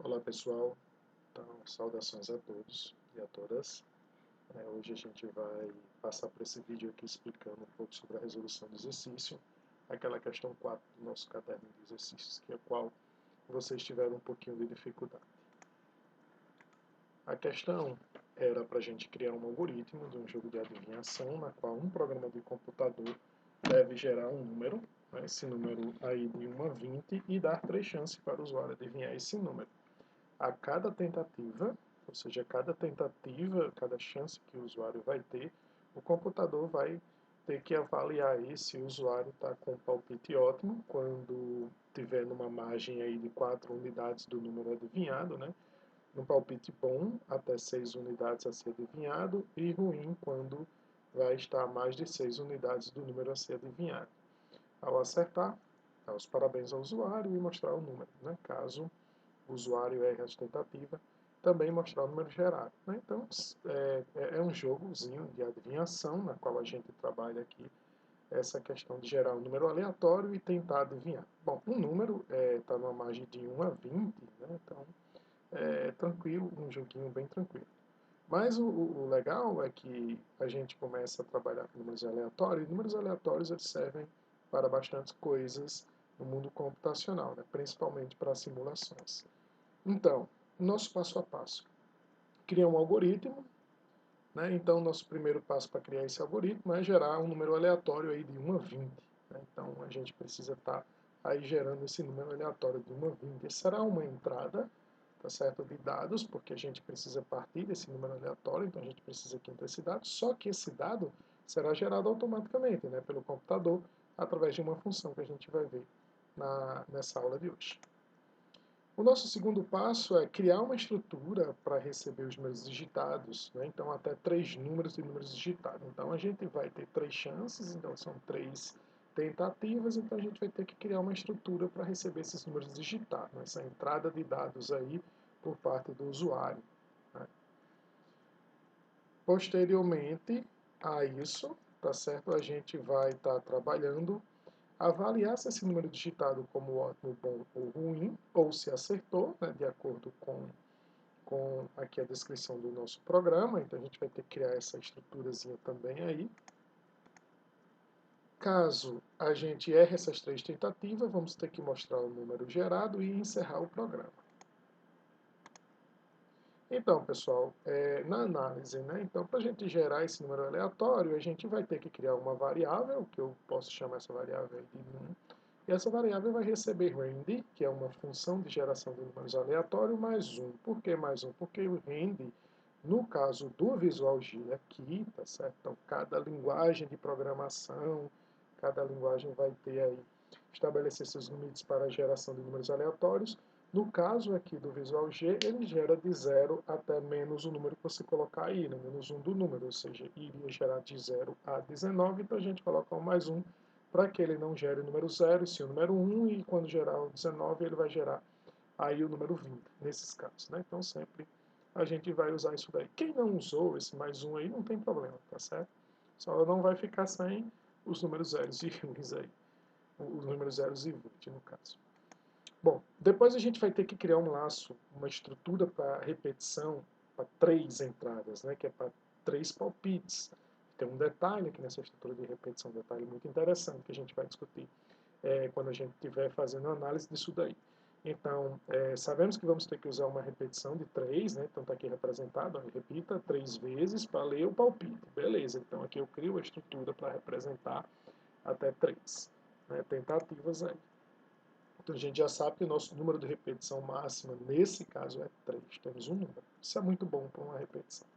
Olá pessoal, então saudações a todos e a todas. Hoje a gente vai passar por esse vídeo aqui explicando um pouco sobre a resolução do exercício, aquela questão 4 do nosso caderno de exercícios, que é a qual vocês tiveram um pouquinho de dificuldade. A questão era para a gente criar um algoritmo de um jogo de adivinhação, na qual um programa de computador deve gerar um número, esse número aí de 1 a 20, e dar 3 chances para o usuário adivinhar esse número. A cada tentativa, ou seja, cada tentativa, cada chance que o usuário vai ter, o computador vai ter que avaliar aí se o usuário está com um palpite ótimo, quando tiver numa margem aí de 4 unidades do número adivinhado, né? Um palpite bom, até 6 unidades a ser adivinhado, e ruim, quando vai estar a mais de 6 unidades do número a ser adivinhado. Ao acertar, dar os parabéns ao usuário e mostrar o número, né? Caso o usuário erre a tentativa, também mostrar o número gerado. Né? Então, é um jogozinho de adivinhação, na qual a gente trabalha aqui essa questão de gerar um número aleatório e tentar adivinhar. Bom, um número está numa margem de 1 a 20, né? Então é tranquilo, um joguinho bem tranquilo. Mas o legal é que a gente começa a trabalhar com números aleatórios, e números aleatórios eles servem para bastantes coisas no mundo computacional, né? Principalmente para simulações. Então, nosso passo a passo. Criar um algoritmo, né? Então, nosso primeiro passo para criar esse algoritmo é gerar um número aleatório aí de 1 a 20. Né? Então, a gente precisa estar aí gerando esse número aleatório de 1 a 20. Esse será uma entrada, tá certo, de dados, porque a gente precisa partir desse número aleatório, então a gente precisa aqui entrar esse dado, só que esse dado será gerado automaticamente, né, pelo computador, através de uma função que a gente vai ver nessa aula de hoje. O nosso segundo passo é criar uma estrutura para receber os números digitados, né? Então até 3 números de números digitados. Então a gente vai ter 3 chances, então são 3 tentativas, então a gente vai ter que criar uma estrutura para receber esses números digitados, né? Essa entrada de dados aí por parte do usuário. Né? Posteriormente a isso, tá certo? A gente vai estar trabalhando avaliar se esse número digitado como ótimo, bom ou ruim, ou se acertou, né, de acordo com aqui a descrição do nosso programa. Então a gente vai ter que criar essa estruturazinha também aí. Caso a gente erre essas 3 tentativas, vamos ter que mostrar o número gerado e encerrar o programa. Então, pessoal, na análise, né, então para a gente gerar esse número aleatório, a gente vai ter que criar uma variável, que eu posso chamar essa variável de num, e essa variável vai receber rand, que é uma função de geração de números aleatório, mais 1. Por que mais 1? Porque o rand, no caso do Visual G aqui, tá certo? Então, cada linguagem de programação, cada linguagem vai ter aí, estabelecer seus limites para a geração de números aleatórios. No caso aqui do Visual G, ele gera de 0 até menos o número que você colocar aí, né? Menos 1 do número, ou seja, iria gerar de 0 a 19, então a gente coloca o mais 1 para que ele não gere o número 0 e sim o número 1, e quando gerar o 19 ele vai gerar aí o número 20, nesses casos. Né? Então sempre a gente vai usar isso daí. Quem não usou esse mais 1 aí não tem problema, tá certo? Só não vai ficar sem os números 0 e 1 aí, os números 0 e 20 no caso. Bom, depois a gente vai ter que criar um laço, uma estrutura para repetição, para 3 entradas, né, que é para 3 palpites. Tem um detalhe aqui nessa estrutura de repetição, um detalhe muito interessante que a gente vai discutir quando a gente estiver fazendo análise disso daí. Então, sabemos que vamos ter que usar uma repetição de 3, né, então está aqui representado, ó, repita 3 vezes para ler o palpite. Beleza, então aqui eu crio a estrutura para representar até 3 tentativas aí. Então a gente já sabe que o nosso número de repetição máxima, nesse caso, é 3. Temos um número. Isso é muito bom para uma repetição.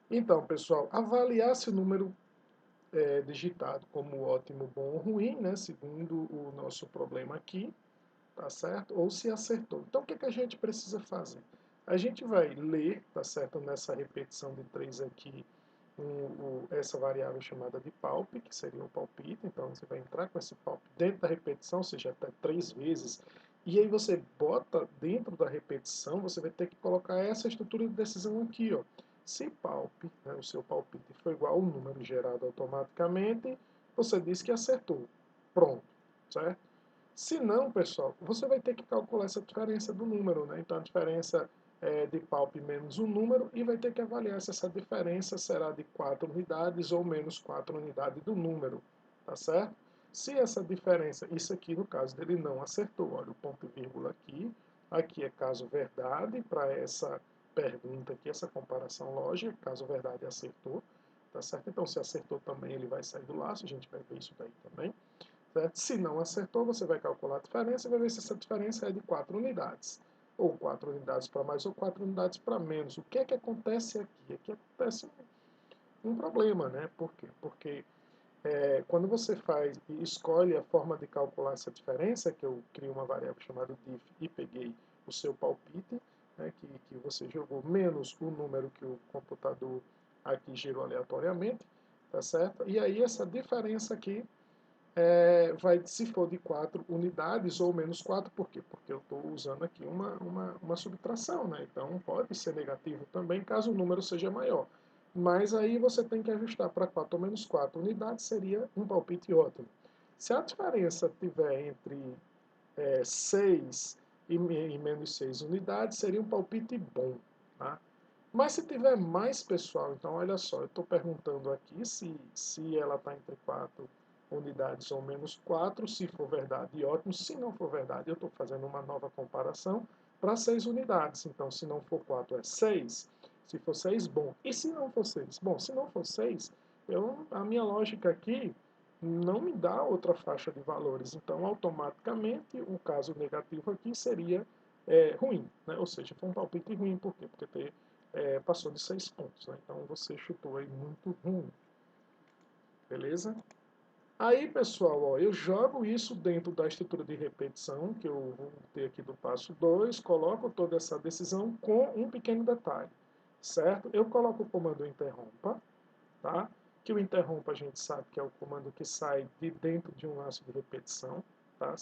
Então, pessoal, avaliar se o número é digitado como ótimo, bom ou ruim, né, segundo o nosso problema aqui, tá certo? Ou se acertou. Então, o que a gente precisa fazer? A gente vai ler, tá certo, nessa repetição de 3 aqui, essa variável chamada de palp, que seria o palpite. Então você vai entrar com esse palp dentro da repetição, ou seja, até 3 vezes, e aí você bota dentro da repetição, você vai ter que colocar essa estrutura de decisão aqui, ó. Se palp, né, o seu palpite for igual ao número gerado automaticamente, você diz que acertou. Pronto, certo? Se não, pessoal, você vai ter que calcular essa diferença do número, né? Então, a diferença de palp menos o número e vai ter que avaliar se essa diferença será de 4 unidades ou menos 4 unidades do número, tá certo? Se essa diferença, isso aqui no caso dele não acertou, olha o ponto e vírgula aqui é caso verdade para essa pergunta aqui, essa comparação lógica, caso verdade acertou, tá certo? Então, se acertou também, ele vai sair do laço, a gente vai ver isso daí também. Certo? Se não acertou, você vai calcular a diferença e vai ver se essa diferença é de 4 unidades. Ou 4 unidades para mais ou 4 unidades para menos. O que é que acontece aqui? Aqui acontece um problema, né? Por quê? Porque quando você faz e escolhe a forma de calcular essa diferença, que eu crio uma variável chamada diff e peguei o seu palpite, né, que você jogou menos o número que o computador aqui gerou aleatoriamente, tá certo? E aí essa diferença aqui se for de 4 unidades ou menos 4, por quê? Porque eu estou usando aqui uma subtração, né? Então pode ser negativo também, caso o número seja maior. Mas aí você tem que ajustar para 4 ou menos 4 unidades, seria um palpite ótimo. Se a diferença tiver entre 6 e menos 6 unidades, seria um palpite bom, tá? Mas se tiver mais, pessoal, então olha só, eu estou perguntando aqui se ela está entre 4 unidades ou menos 4, se for verdade, ótimo, se não for verdade, eu estou fazendo uma nova comparação para 6 unidades, então se não for 4 é 6, se for 6, bom, e se não for 6? Bom, se não for 6, a minha lógica aqui não me dá outra faixa de valores, então automaticamente o caso negativo aqui seria ruim, né? Ou seja, foi um palpite ruim, por quê? Porque passou de 6 pontos, né? Então você chutou aí muito ruim, beleza? Aí, pessoal, ó, eu jogo isso dentro da estrutura de repetição, que eu vou ter aqui do passo 2, coloco toda essa decisão com um pequeno detalhe, certo? Eu coloco o comando interrompa, tá? Que o interrompa a gente sabe que é o comando que sai de dentro de um laço de repetição, tá?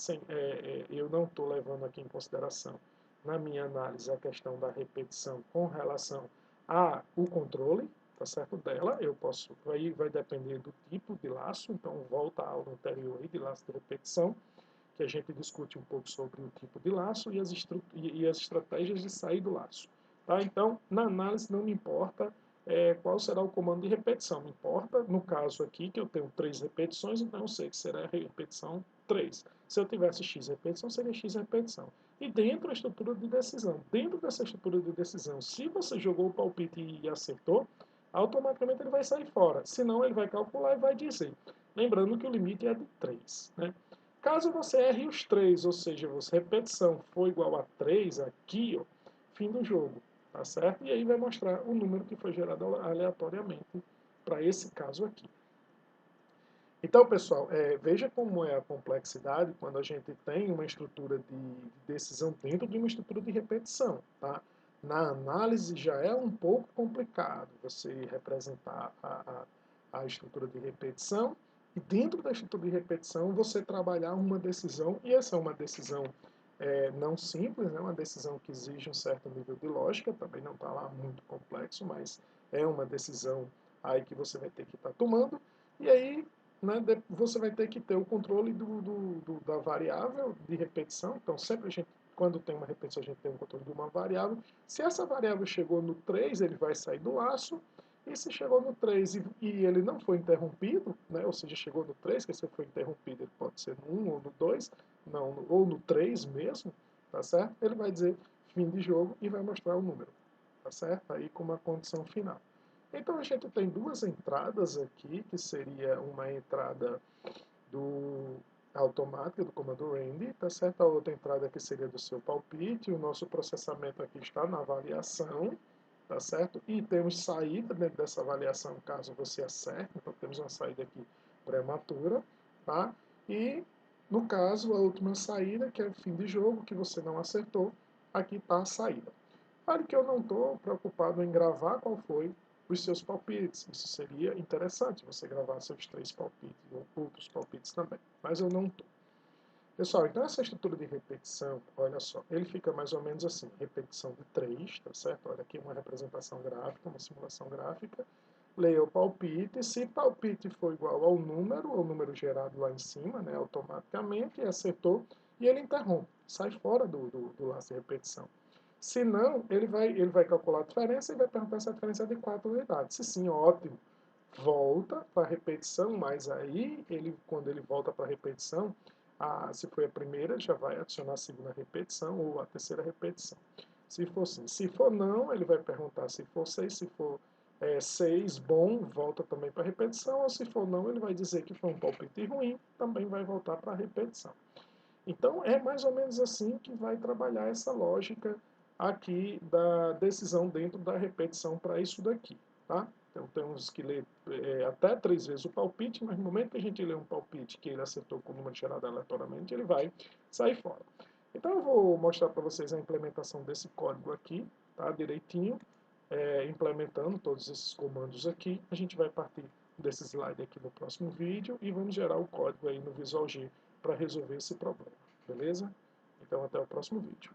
Eu não estou levando aqui em consideração, na minha análise, a questão da repetição com relação ao controle, tá certo, dela. Eu posso, aí vai depender do tipo de laço, então volta à aula anterior aí de laço de repetição, que a gente discute um pouco sobre o tipo de laço e as estratégias de sair do laço. Tá? Então, na análise não me importa qual será o comando de repetição. Me importa, no caso aqui, que eu tenho 3 repetições, então eu sei que será a repetição 3. Se eu tivesse x repetição, seria x repetição. E dentro da estrutura de decisão, dentro dessa estrutura de decisão, se você jogou o palpite e acertou, automaticamente ele vai sair fora. Senão ele vai calcular e vai dizer. Lembrando que o limite é de 3. Né? Caso você erre os 3, ou seja, a repetição for igual a 3 aqui, ó, fim do jogo, tá certo? E aí vai mostrar o número que foi gerado aleatoriamente para esse caso aqui. Então, pessoal, veja como é a complexidade quando a gente tem uma estrutura de decisão dentro de uma estrutura de repetição, tá? Na análise já é um pouco complicado você representar a estrutura de repetição e dentro da estrutura de repetição você trabalhar uma decisão, e essa é uma decisão não simples, né? Uma decisão que exige um certo nível de lógica, também não está lá muito complexo, mas é uma decisão aí que você vai ter que estar tomando, e aí né, você vai ter que ter o controle da variável de repetição. Então, sempre a gente, quando tem uma repetição, a gente tem um controle de uma variável. Se essa variável chegou no 3, ele vai sair do laço. E se chegou no 3 e ele não foi interrompido, né, ou seja, chegou no 3, que se foi interrompido, ele pode ser no 1 ou no 2, não, ou no 3 mesmo, tá certo? Ele vai dizer fim de jogo e vai mostrar o número, tá certo? Aí com uma condição final. Então a gente tem duas entradas aqui, que seria uma entrada do automática, do comando randy, tá certo? A outra entrada aqui seria do seu palpite, o nosso processamento aqui está na avaliação, tá certo? E temos saída dentro dessa avaliação, caso você acerte, então temos uma saída aqui prematura, tá? E, no caso, a última saída, que é fim de jogo, que você não acertou, aqui está a saída. Claro que eu não estou preocupado em gravar qual foi os seus palpites. Isso seria interessante, você gravar seus 3 palpites, ou outros palpites também. Mas eu não estou. Pessoal, então essa estrutura de repetição, olha só, ele fica mais ou menos assim, repetição de 3, tá certo? Olha aqui uma representação gráfica, uma simulação gráfica. Leia o palpite, se palpite for igual ao número gerado lá em cima, né, automaticamente, e acertou, e ele interrompe, sai fora do laço de repetição. Se não, ele vai calcular a diferença e vai perguntar se a diferença é de 4 unidades. Se sim, ótimo. Volta para a repetição, mas aí, quando ele volta para a repetição, se foi a primeira, já vai adicionar a segunda repetição ou a terceira repetição. Se for sim. Se for não, ele vai perguntar se for 6, se for 6, bom, volta também para a repetição, ou se for não, ele vai dizer que foi um palpite ruim, também vai voltar para a repetição. Então, é mais ou menos assim que vai trabalhar essa lógica aqui da decisão dentro da repetição para isso daqui, tá? Então, temos que ler até 3 vezes o palpite, mas no momento que a gente lê um palpite que ele acertou com o número gerado aleatoriamente, ele vai sair fora. Então, eu vou mostrar para vocês a implementação desse código aqui, tá? Direitinho, implementando todos esses comandos aqui. A gente vai partir desse slide aqui no próximo vídeo e vamos gerar o código aí no Visual G para resolver esse problema, beleza? Então até o próximo vídeo.